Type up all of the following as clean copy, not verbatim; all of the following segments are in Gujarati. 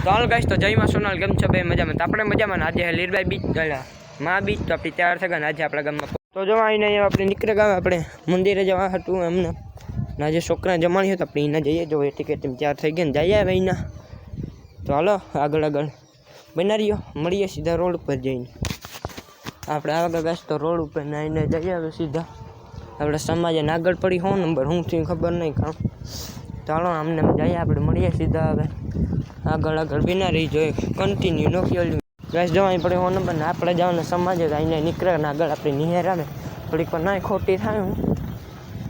તો હાલ ગાઈસ તો જયમાં સોનાલ કેમ છે ભાઈ મજામાં? તો આપણે મજામાં. આજે લીરબાઈ બીચ માં બીચ તો આપણી તૈયાર થઈ ગયા આજે આપણા ગામમાં. તો જો આવીને આપણે નીકળે ગામ આપણે મંદિરે જવા હતું એમને આજે છોકરા જમાણી હતા આપણે એના જઈએ જો એ ટિકિટ તૈયાર થઈ ગઈ ને જઈએ હવે એના. તો હાલો આગળ આગળ બનારીઓ મળીએ સીધા રોડ ઉપર જઈને. આપણે આગળ ગાઈસ તો રોડ ઉપર નાઈને જઈએ હવે સીધા આપણે સમાજે આગળ પડી હો નંબર હું થયું ખબર નહીં કામ. ચાલો આમને જઈએ આપણે મળીએ સીધા હવે આગળ આગળ બિનારી જોઈએ કન્ટિન્યુ નોકીઓલી ગેસ જવાની પડે હો નંબર ને આપણે જવાના સમાજે આવીને નીકળે ને આગળ આપણે નિહેર આવે થોડીક પણ ના ખોટી થાય હું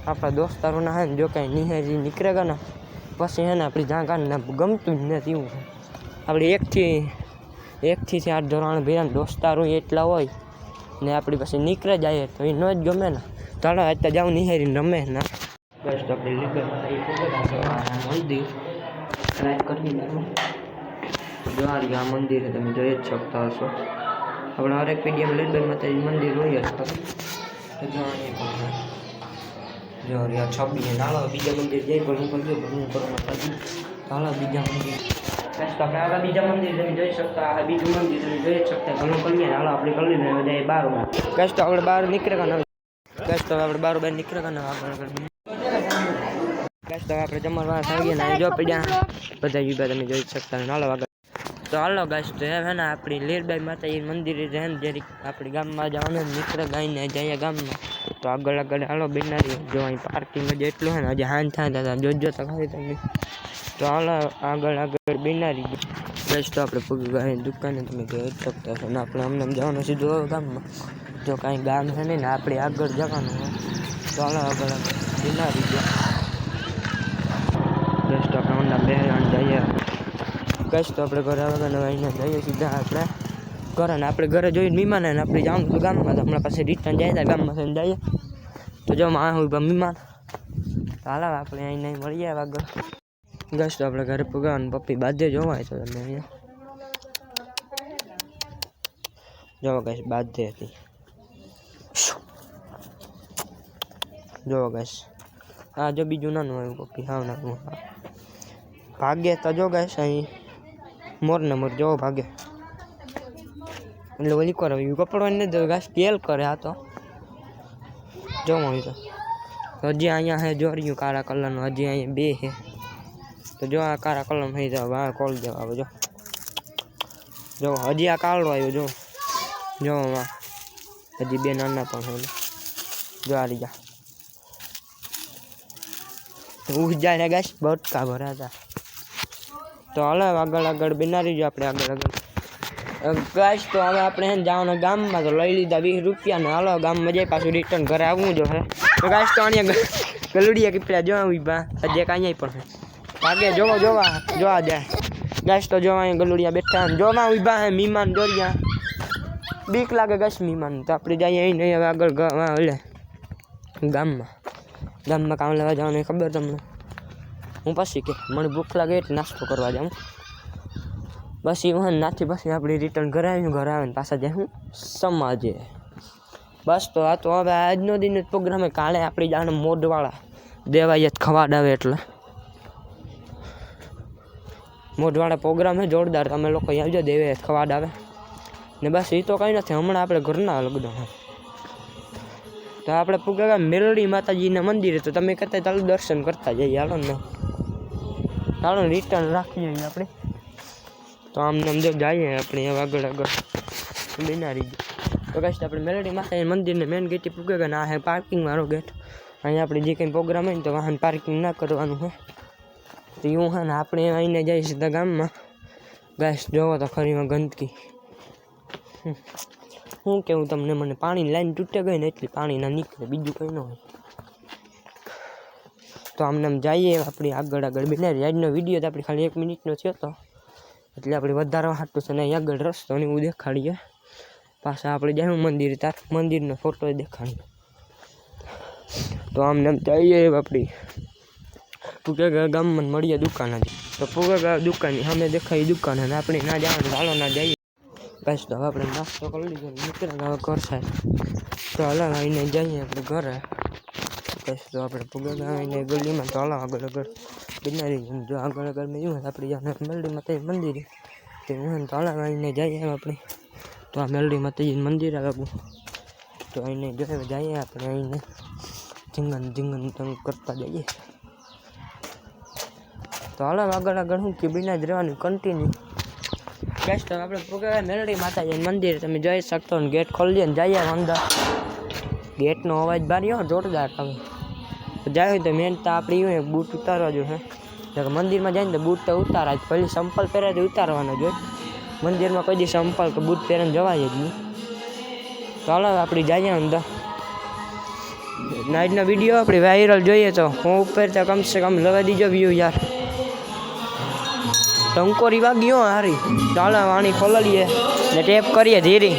આપણા દોસ્તારોના હે ને જો કાંઈ નિહેરી નીકળે ગયા ને પછી હે ને આપણી જાણકારને ગમતું જ નથી એવું આપણે એકથી 8 ધોરણ ભેરા દોસ્તારો એટલા હોય ને આપણી પાસે નીકળે જાય તો એ ન જ ગમે ને ચાલો અત્યારે જાઉં નિહેરી રમે ના બસ તો આપણે મંદિર ટ્રાય કરીને દ્વારી આ મંદિરે તમે જોઈ જ શકતા હશો આપણે હરેક પીડીએમ લીરબાઈ માતાજી મંદિર હોય જ જો આ છબી નાળો બીજા મંદિર જઈ પણ હું જો હું કરવા માતાજી ચાલો બીજા મંદિર બસ તો આપણે આગળ બીજા મંદિર તમે જોઈ શકતા આ બીજું મંદિર તમે જોઈ જ શકતા ઘણું કરીએ હાલો આપણે કરી લઈને જાય બાર કશ તો આપણે બહાર નીકળે ને કશ તો આપણે બાર નીકળે ને આગળ કશ તો આપણે જમવા આવી ગયા ને જો પડ્યા બધા યુગા તમે જોઈ શકતા હાલો આગળ તો હાલો ગાઈસ તો હે ને આપણી લીરબાઈ માતાજી મંદિરે રહે ને જરીક આપણી ગામમાં જવાનું નીકળે ગાઈને જઈએ ગામમાં તો આગળ આગળ હાલો બિનારી જો અહીં પાર્કિંગ જ એટલું હે ને હજી હાન થાય જોજો તો ખરી તમે તો હાલો આગળ આગળ બિનારી ગાઈસ તો આપણે પૂગી દુકાને તમે જોઈ શકતા છો ને આપણે અમને જવાનું સીધું ગામમાં જો કાંઈ ગામ છે નહીં ને આપણે આગળ જવાનું હોય તો હાલો આગળ આગળ બિનારી ગયા ગાઈસ તો આપણે ઊંડા બેહરાણ જઈએ કશ તો આપણે ઘરે આવે આવીને જઈએ સીધા આપણે ઘરે ને આપણે ઘરે જોઈને મીમાન ને આપણે જવાનું તો ગામમાં તો હમણાં પાસે રિટર્ન જાય ત્યાં ગામમાં થઈને જઈએ તો જો માં હોય મીમાન તો હાલ આપણે અહીં નહીં મળીએ આગળ ગશ તો આપણે ઘરે પુગાવાનું પપ્પી બાંધે જોવાય તો તમે અહીંયા જોવા ગશ બાંધે હતી જોવા ગશ હા જો બીજું નાનું આવ્યું પપ્પી હાવ નાનું ભાગ્ય તો જો ગશ અહીં મોર ને મોર જોવો ભાગે એટલે ઓલી કરે કપડો ને ઘાસ તેલ કરે આ તો જો મળી તો હજી અહીંયા હે જોર્યું કાળા કલરનું હજી અહીંયા બે છે તો જો આ કાળા કલરનું થઈ જાવ આ કોલ દેવા આવે જો હજી આ કાળો આવ્યો જો હજી બે નાના પણ છે જો આ રીજા ઉજા ને ઘાસ બટકા ભરાતા તો હાલો આગળ આગળ બિનારી જો આપણે આગળ આગળ ગાઈસ તો હવે આપણે જવાનું ગામમાં તો લઈ લીધા 20 રૂપિયા ને હાલો ગામમાં જઈ પાછું રિટર્ન ઘરે આવવું જો હે તો ગાઈસ તો અહીંયા ગલુડિયા કીપડા જો બા હજી કાંઈ પણ હે ભાગે જોવા જાય ગાઈસ તો જો અહીંયા ગલુડિયા બેઠા જોવા ઉભા હે મીમાન દોરિયા બીક લાગે ગાઈસ મીમાન તો આપણે જઈએ અહીં નહીં હવે આગળ ઓલે ગામમાં કામ લેવા જવાનું ખબર તમને હું પછી કે મને ભૂખ લાગે એટલે નાસ્તો કરવા જાઉં બસ એ હું નાથી પછી આપણે રિટર્ન ઘરે આવીને પાછા જાય હું સમાજે બસ તો આ તો હવે આજનો દિન જ પ્રોગ્રામ કાલે આપણી જાણે મોઢવાળા દેવાય જ ખવાડાવે એટલે મોઢવાળા પ્રોગ્રામ હે જોરદાર તમે લોકો આવજો દેવે ખવાડાવે ને બસ એ તો કંઈ નથી હમણાં આપણે ઘરના લગડો તો આપણે પૂગા મેલડી માતાજીના મંદિરે તો તમે કરતા ચાલો દર્શન કરતા જઈએ હાલો રિટર્ન રાખીએ આપણે તો આમને જો જઈએ આપણે આગળ બિનારી તો કહીશ આપણે મેલડી માતાજી મંદિરને મેન ગેટ પૂગે ગયા આ હે પાર્કિંગ વાળો ગેટ અહીંયા આપણે જે કંઈ પ્રોગ્રામ હોય ને તો વાહન પાર્કિંગ ના કરવાનું હોય તો એવું હા ને આપણે આવીને જઈએ સીધા ગામમાં ગેસ જોવો તો ખરીમાં ગંદકી શું કેવું તમને મને પાણીની લાઈન તૂટે ગઈ ને એટલી પાણી ના નીકળે બીજું કંઈ ન હોય તો આમને જઈએ આપણી આગળ બિનારી આજનો વિડીયો તો આપણે ખાલી 1 મિનિટનો થયો હતો એટલે આપણે વધારવા હાટું છે ને અહીં આગળ રસ્તો ને એવું દેખાડીએ પાછા આપણે જાય મંદિર તાર મંદિરનો ફોટો દેખાડીએ તો આમને જઈએ આપણી પૂગા ગામમાં મળીએ દુકાન હતી તો પૂગા દુકાનની સામે દેખાય દુકાન અને આપણે ના જવાનું હાલો ના જઈએ બસ તો હવે આપણે નાસ્તો કરી લીધો નીકળે હવે ઘર સાહેબ તો હાલ આવીને જઈએ આપણે ઘરે કહીશ તો આપણે પુગા આવીને ગલીમાં તો હાલો આગળ આગળ બિનારી જો આગળ આગળ મેં જોયું આપણે ત્યાં મેલડી માતાજી મંદિર તે હું તો હાલા આવીને જઈએ આપણે તો આ મેલડી માતાજી મંદિર આવે તો અહીંને જોઈએ જઈએ આપણે અહીંને ઝીંગન તંગ કરતા જઈએ તો હાલો આગળ આગળ શું કે બિના જ રહેવાનું કન્ટિન્યુ ગેસ તો આપણે પુગા મેલડી માતાજી મંદિર તમે જોઈ શકતો ને ગેટ ખોલી ને જઈએ અંદર ગેટનો અવાજ બાર્યો જોરદાર આવે તો જાય તો મેન તો આપણે એવું બૂટ ઉતારવા જોઈએ મંદિરમાં જાય ને તો બૂટ તો ઉતારા જ પહેલી સંપલ પહેરાથી ઉતારવાનો જોઈએ મંદિરમાં કોઈ દી સંપલ કે બૂટ પહેરીને જવાય જ નહીં તો હાલો આપણે જઈએ અંદર નાઇટનો વિડીયો આપણે વાયરલ જોઈએ તો હું ઉપર તો કમસે કમ લગાવી દીજો વ્યૂ યાર ટંકોરી વાગ્યો હારી ચાલો વાણી ખોલીએ ને ટેપ કરીએ ધીરે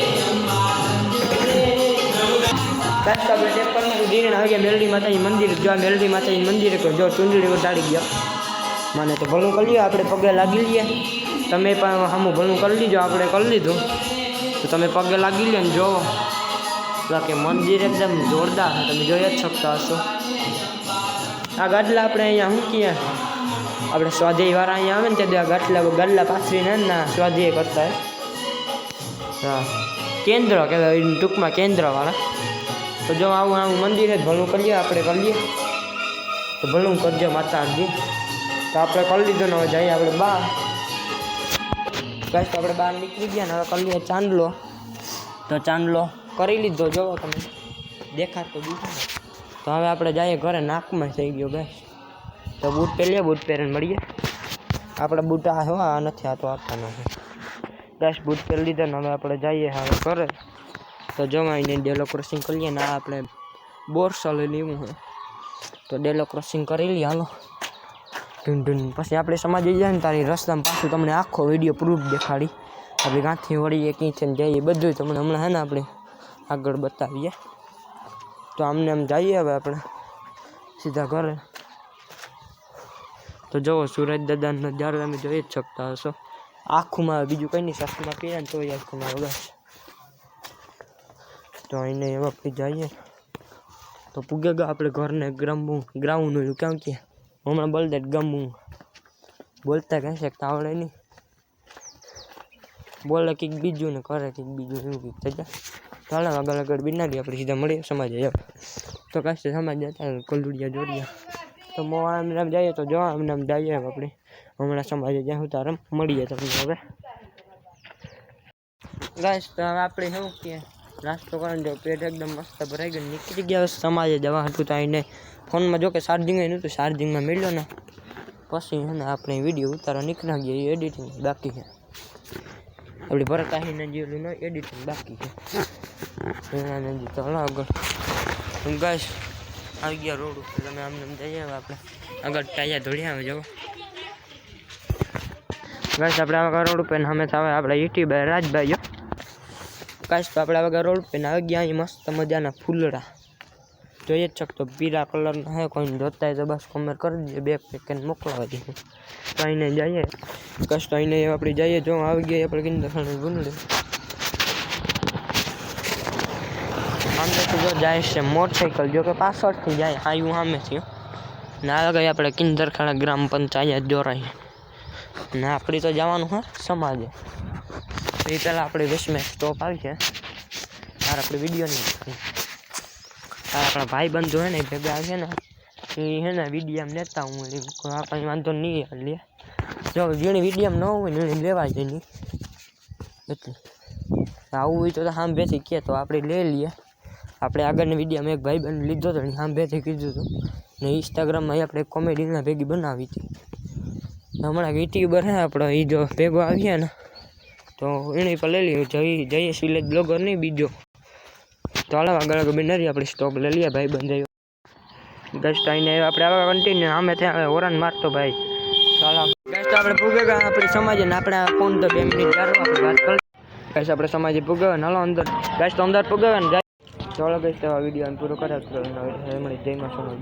આપણે ટેપ કરવાનું ધીરે આવી ગયા મેલડી માતાજી મંદિર જો આ મેલડી માતાજી મંદિર જો ચૂંદડી ઉડાડી ગયા મને તો ભલું કરી લ્યો આપણે પગે લાગી લઈએ તમે પણ સામું ભલું કરી લીજો આપણે કરી લીધું તો તમે પગે લાગી લ્યો ને જોવો બાકી મંદિર એકદમ જોરદાર તમે જોઈ જ શકતા હશો આ ગાડલા આપણે અહીંયા શું કહીએ આપણે સ્વાધ્યાયવાળા અહીંયા આવે ને તે ગાડલા પાથરીને ના સ્વાધ્યાય કરતા હા કેન્દ્ર કહેવાય ટૂંકમાં કેન્દ્રવાળા તો જો આવું મંદિર જ ભલું કરીએ આપણે કરીએ તો ભલું કરજો માતાજી તો આપણે કરી લીધો ને હવે જઈએ આપણે બહાર બસ તો આપણે બહાર નીકળી ગયા ને હવે કરીએ ચાંદલો તો ચાંદલો કરી લીધો જોવો તમે દેખાતો દીધો તો હવે આપણે જઈએ ઘરે નાકમાં થઈ ગયો બસ તો બૂટ પહેરીએ બૂટ પહેરીને મળીએ આપણે બૂટ આ નથી આ તો આપવાનો છે બસ બૂટ પહેરી લીધો ને હવે આપણે જઈએ હવે ઘરે તો જમાઈને ડેલો ક્રોસિંગ કરીએ ને આ આપણે બોરસા લઈ લેવું હોય તો ડેલો ક્રોસિંગ કરી લઈએ હાલો પછી આપણે સમાજ જાય ને તારી રસ્તામાં પાછું તમને આખો વિડીયો પ્રૂફ દેખાડી આપણે ક્યાંથી વળીએ ક્યાંથી જઈએ બધું તમને હમણાં હે ને આપણે આગળ બતાવીએ તો આમને આમ જઈએ હવે આપણે સીધા ઘરે તો જુઓ સુરજ દાદાનો નજારો તમે જોઈ જ શકતા હશો આખુંમાં બીજું કંઈ નહીં સસ્તું પીએ ને તો આખુંમાં વગર તો એને એવા આપણે જઈએ તો પૂગે ગયા આપણે ઘરને ગ્રાઉન્ડ હોય કેમ કે હમણાં બોલતા ગમવું બોલતા કહી શકતા આવડે નહીં બોલે કંઈક બીજું ને કરે કંઈક બીજું એવું કંઈક થઈ જાય ચાલો આગળ આગળ બિનારી આપણે સીધા મળીએ સમાજે જાવ તો કાંઈ સમાજ જતા કલુડિયા જોડિયા તો મોવા એમને જઈએ તો જો એમને જઈએ આપણે હમણાં સમાજે જ્યાં તારે મળીએ તમને હવે ગાઈસ તો હવે આપણે શું કે નાસ્તો કરવાનો જો પેટ એકદમ મસ્ત ભરાઈ ગયું નીકળી ગયા સમાજે જવા હતું તો આવીને ફોનમાં જો કે ચાર્જિંગ નહોતું ચાર્જિંગમાં મળ્યો ને પછી છે ને આપણે વિડીયો ઉતારવા નીકળી ગયા એ એડિટિંગ બાકી છે આપણી ભરત આહીને જેલું એડિટિંગ બાકી છે એના તો હલો આગળ ગાઈસ આવી ગયા રોડ ઉપર તમે આમને જઈએ આપણે આગળ ટાયા ધોળ્યા આવે જવો ગાઈસ આપણે આગળ રોડ ઉપર અમે આવે આપણે યુટ્યુબર રાજભાઈઓ ગાઈસ તો આપણે આગળ રોડ ઉપર આવી ગયા અહીં મસ્ત મજાના ફૂલડા જોઈએ જ શકતો પીળા કલરના હે કોઈને જોતા હોય તો બસ કમેન્ટ કરી દઈએ બે પેકેટ મોકલાવા દઈએ તો અહીંને જઈએ કશ તો અહીંને આપણે જઈએ જો આવી ગયા આપણે કિંદર ભૂંડે સામેથી જો જાય છે મોટરસાઇકલ જો કે પાછળથી જાય આવ્યું સામેથી ને આ ગઈ આપણે કિંદરખાણા ગ્રામ પંચાયત જોરાઈ ને આપણી તો જવાનું હે સમાજે એ પહેલાં આપણે 20 મિનિટ સ્ટોપ આવી છે તાર આપણે વિડીયો નહીં આપણા ભાઈ બંધુ હે ને ભેગા છે ને એ હે ને વિડીયમ લેતા હું કંઈ વાંધો નહીં લે જો જેની વિડીયમ ન હોય ને એને લેવા જાય નહીં એટલે આવું હોય તો સાંભેથી કહે તો આપણે લઈ લઈએ આપણે આગળની વિડીયોમાં એક ભાઈ બંધ લીધો હતો ને સાંભેથી કીધું હતું ને ઇન્સ્ટાગ્રામમાં આપણે કોમેડીના ભેગી બનાવી હતી હમણાં યુટ્યુબર હે આપણો એ જો ભેગો આવીએ ને તો એની પર લઈ લઈએ જઈએ સિલેજ બ્લોગર નહીં બીજો તો હાલો આગળ આગળ બિનારી આપણે સ્ટોપ લઈ લઈએ ભાઈ બંધ ગેસ્ટ આવીને આપણે આવા કન્ટિન્યુ સામે ત્યાં ઓરાન મારતો ભાઈ ચાલો ગેસ્ટ આપણે પૂગે ગયા આપણી સમાજે ને આપણે ફોન તો 2 મિનિટ આપણે વાત કરી ગેસ્ટ આપણે સમાજે પૂગે હાલો અંદર ગેસ્ટ અંદર પૂગે ને ચાલો ગેસ્ટ આ વિડીયો પૂરો કર્યા જય માં સમાજ